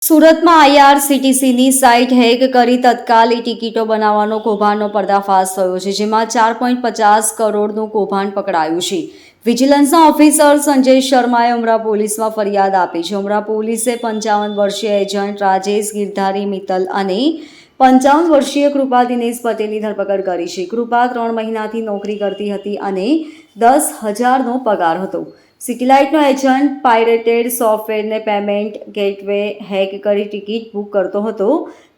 સુરતમાં આઈઆરસીટીસીની site hack કરી તત્કાલ ટિકિટો બનાવવાનો કૌભાંડનો પર્દાફાશ થયો છે, જેમાં 4.50 કરોડનું કૌભાંડ પકડાયું છે. વિજિલન્સના ઓફિસર સંજય શર્માએ ઉમરા પોલીસમાં ફરિયાદ આપી છે. ઉમરા પોલીસે 55 વર્ષીય એજન્ટ રાજેશ ગિરધારી મિત્તલ અને 55 વર્ષીય કૃપા દિનેશ પટેલની ધરપકડ કરી છે. કૃપા 3 મહિનાથી નોકરી કરતી હતી અને 10,000નો પગાર હતો. સિટીલાઇટનો એજન્ટ પાયરેટેડ સોફ્ટવેરને પેમેન્ટ ગેટવે હેક કરી ટિકિટ બુક કરતો હતો.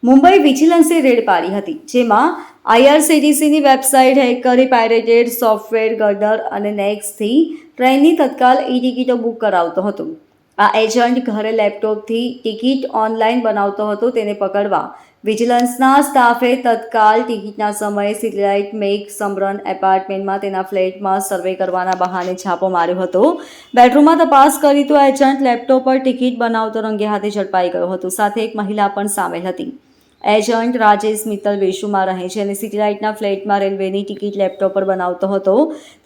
મુંબઈ વિજિલન્સે રેડ પાડી હતી, જેમાં આઈઆરસીટીસીની વેબસાઇટ હેક કરી પાયરેટેડ સોફ્ટવેર ગર્ડર અને નેક્સ્ટથી ટ્રેનની તત્કાલ ટિકિટો બુક કરાવતો હતો. આ એજન્ટ ઘરે લેપટોપથી ટિકિટ ઓનલાઈન બનાવતો હતો. તેને પકડવા વિજિલન્સના સ્ટાફે તત્કાલ ટિકિટના સમયે સિટીલાઇટ મેક સમરન એપાર્ટમેન્ટમાં તેના ફ્લેટમાં સર્વે કરવાના બહાને છાપો માર્યો હતો. બેડરૂમમાં તપાસ કરી તો એજન્ટ લેપટોપ પર ટિકિટ બનાવતો રંગે હાથે ઝડપાઈ ગયો હતો. સાથે એક મહિલા પણ સામેલ હતી. એજન્ટ રાજેશ મિત્તલ વેશુમાં રહે છે અને સિટીલાઇટના ફ્લેટમાં રેલવેની ટિકિટ લેપટોપ પર બનાવતો હતો.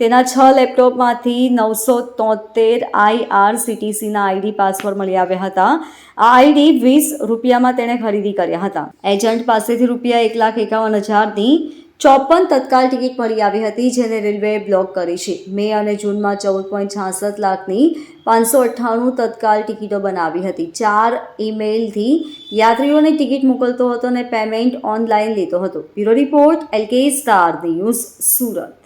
તેના 6 લેપટોપમાંથી 973 આઈઆરસીટીસીના આઈડી પાસવર્ડ મળી આવ્યા હતા. આ આઈડી 20 રૂપિયામાં તેણે ખરીદી કર્યા હતા. એજન્ટ પાસેથી રૂપિયા 1,51,000ની 54 તત્કાલ ટિકિટ મળી આવી હતી, જેને રેલવેએ બ્લોક કરી છે. મે અને જૂનમાં 14.66 લાખની 598 તત્કાલ ટિકિટો બનાવી હતી. 4 ઈમેલથી યાત્રીઓને ટિકિટ મોકલતો હતો અને પેમેન્ટ ઓનલાઈન લેતો હતો. Bureau report LK star news, Surat.